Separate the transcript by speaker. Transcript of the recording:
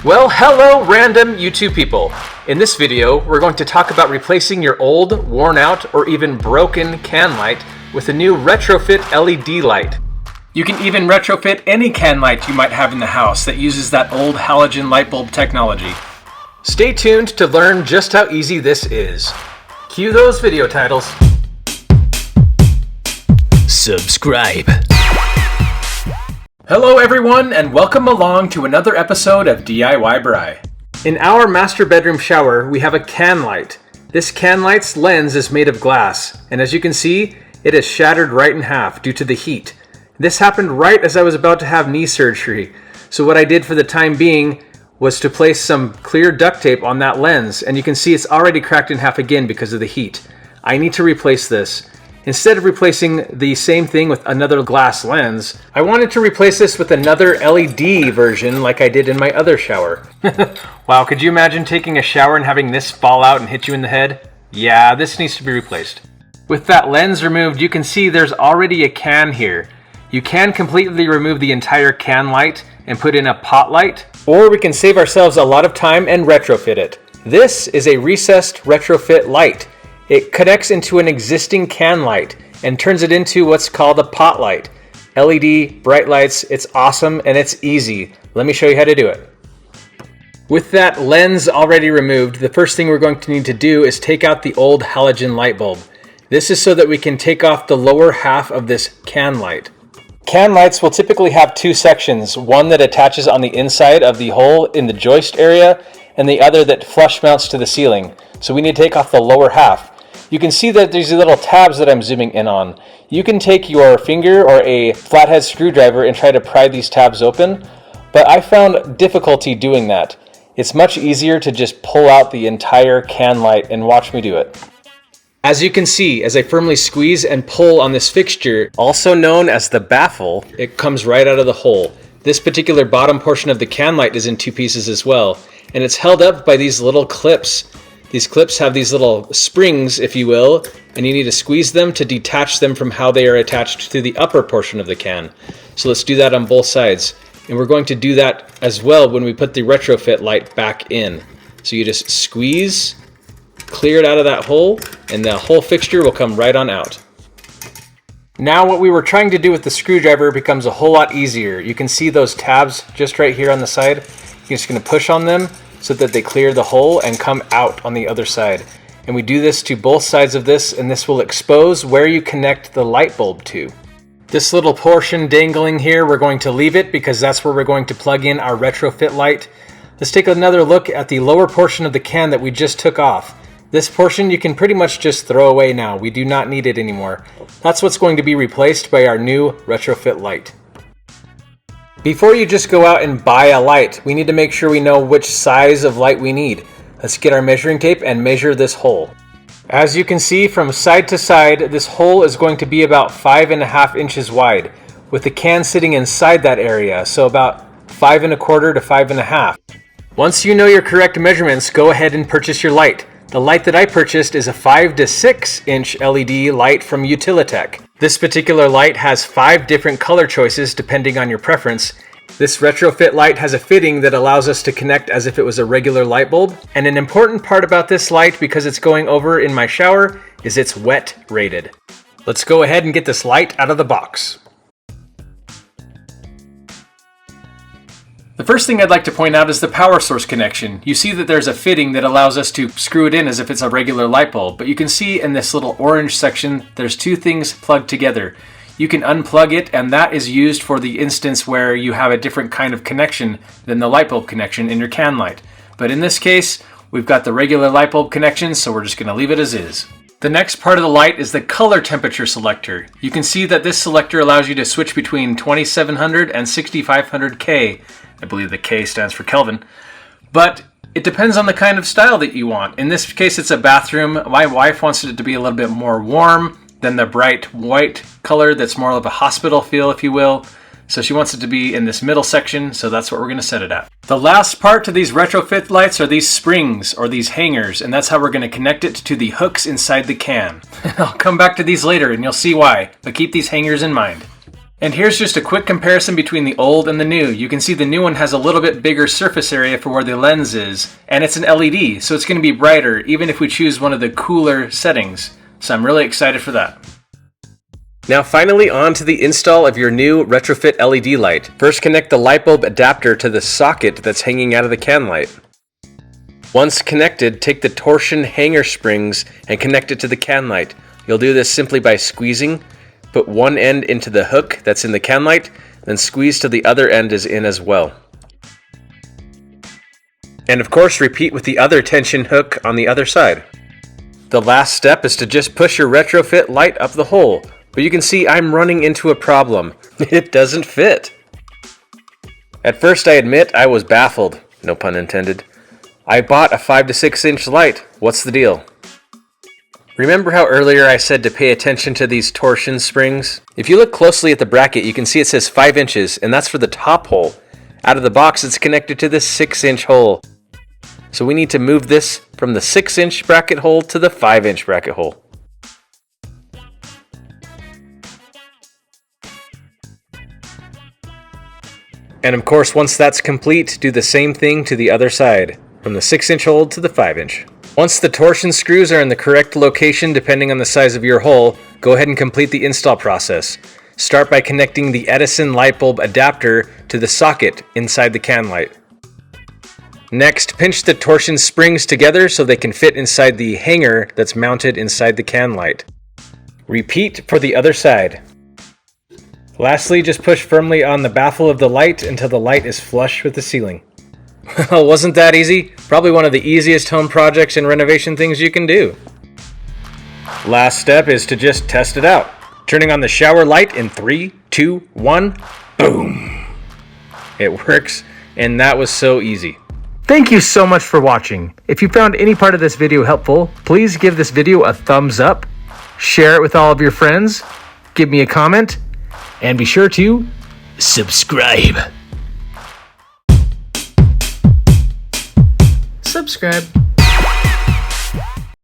Speaker 1: Well, hello random YouTube people. In this video, we're going to talk about replacing your old, worn out, or even broken can light with a new retrofit LED light. You can even retrofit any can light you might have in the house that uses that old halogen light bulb technology. Stay tuned to learn just how easy this is. Cue those video titles. Subscribe. Hello everyone, and welcome along to another episode of DIY Bry. In our master bedroom shower, we have a can light. This can light's lens is made of glass, and as you can see, it is shattered right in half due to the heat. This happened right as I was about to have knee surgery, so what I did for the time being was to place some clear duct tape on that lens, and you can see it's already cracked in half again because of the heat. I need to replace this. Instead of replacing the same thing with another glass lens, I wanted to replace this with another LED version like I did in my other shower. Wow, could you imagine taking a shower and having this fall out and hit you in the head? Yeah, this needs to be replaced. With that lens removed, you can see there's already a can here. You can completely remove the entire can light and put in a pot light, or we can save ourselves a lot of time and retrofit it. This is a recessed retrofit light. It connects into an existing can light and turns it into what's called a pot light. LED, bright lights, it's awesome and it's easy. Let me show you how to do it. With that lens already removed, the first thing we're going to need to do is take out the old halogen light bulb. This is so that we can take off the lower half of this can light. Can lights will typically have two sections, one that attaches on the inside of the hole in the joist area and the other that flush mounts to the ceiling. So we need to take off the lower half. You can see that there's little tabs that I'm zooming in on. You can take your finger or a flathead screwdriver and try to pry these tabs open, but I found difficulty doing that. It's much easier to just pull out the entire can light and watch me do it. As you can see, as I firmly squeeze and pull on this fixture, also known as the baffle, it comes right out of the hole. This particular bottom portion of the can light is in two pieces as well, and it's held up by these little clips. These clips have these little springs, if you will, and you need to squeeze them to detach them from how they are attached to the upper portion of the can. So let's do that on both sides. And we're going to do that as well when we put the retrofit light back in. So you just squeeze, clear it out of that hole, and the whole fixture will come right on out. Now what we were trying to do with the screwdriver becomes a whole lot easier. You can see those tabs just right here on the side. You're just going to push on them so that they clear the hole and come out on the other side. And we do this to both sides of this, and this will expose where you connect the light bulb to. This little portion dangling here, we're going to leave it because that's where we're going to plug in our retrofit light. Let's take another look at the lower portion of the can that we just took off. This portion you can pretty much just throw away now. We do not need it anymore. That's what's going to be replaced by our new retrofit light. Before you just go out and buy a light, we need to make sure we know which size of light we need. Let's get our measuring tape and measure this hole. As you can see from side to side, this hole is going to be about 5.5 inches wide, with the can sitting inside that area, so about 5 1/4 to 5.5. Once you know your correct measurements, go ahead and purchase your light. The light that I purchased is a 5 to 6 inch LED light from Utilitech. This particular light has 5 different color choices depending on your preference. This retrofit light has a fitting that allows us to connect as if it was a regular light bulb. And an important part about this light, because it's going over in my shower, is it's wet rated. Let's go ahead and get this light out of the box. The first thing I'd like to point out is the power source connection. You see that there's a fitting that allows us to screw it in as if it's a regular light bulb, but you can see in this little orange section, there's two things plugged together. You can unplug it, and that is used for the instance where you have a different kind of connection than the light bulb connection in your can light. But in this case, we've got the regular light bulb connection, so we're just going to leave it as is. The next part of the light is the color temperature selector. You can see that this selector allows you to switch between 2700 and 6500K. I believe the K stands for Kelvin. But it depends on the kind of style that you want. In this case, it's a bathroom. My wife wants it to be a little bit more warm than the bright white color that's more of a hospital feel, if you will. So she wants it to be in this middle section, so that's what we're going to set it at. The last part to these retrofit lights are these springs, or these hangers, and that's how we're going to connect it to the hooks inside the can. I'll come back to these later and you'll see why, but keep these hangers in mind. And here's just a quick comparison between the old and the new. You can see the new one has a little bit bigger surface area for where the lens is, and it's an LED, so it's going to be brighter even if we choose one of the cooler settings. So I'm really excited for that. Now finally on to the install of your new Retrofit LED light. First connect the light bulb adapter to the socket that's hanging out of the can light. Once connected, take the torsion hanger springs and connect it to the can light. You'll do this simply by squeezing. Put one end into the hook that's in the can light, then squeeze till the other end is in as well. And of course, repeat with the other tension hook on the other side. The last step is to just push your retrofit light up the hole, but you can see I'm running into a problem. It doesn't fit. At first, I admit I was baffled, no pun intended. I bought a 5 to 6 inch light. What's the deal? Remember how earlier I said to pay attention to these torsion springs? If you look closely at the bracket, you can see it says 5 inches, and that's for the top hole. Out of the box, it's connected to this 6-inch hole. So we need to move this from the 6-inch bracket hole to the 5-inch bracket hole. And of course, once that's complete, do the same thing to the other side, from the 6-inch hole to the 5-inch. Once the torsion screws are in the correct location depending on the size of your hole, go ahead and complete the install process. Start by connecting the Edison light bulb adapter to the socket inside the can light. Next, pinch the torsion springs together so they can fit inside the hanger that's mounted inside the can light. Repeat for the other side. Lastly, just push firmly on the baffle of the light until the light is flush with the ceiling. Well, wasn't that easy? Probably one of the easiest home projects and renovation things you can do. Last step is to just test it out. Turning on the shower light in 3, 2, 1, boom! It works, and that was so easy. Thank you so much for watching. If you found any part of this video helpful, please give this video a thumbs up, share it with all of your friends, give me a comment, and be sure to subscribe.
Speaker 2: Subscribe.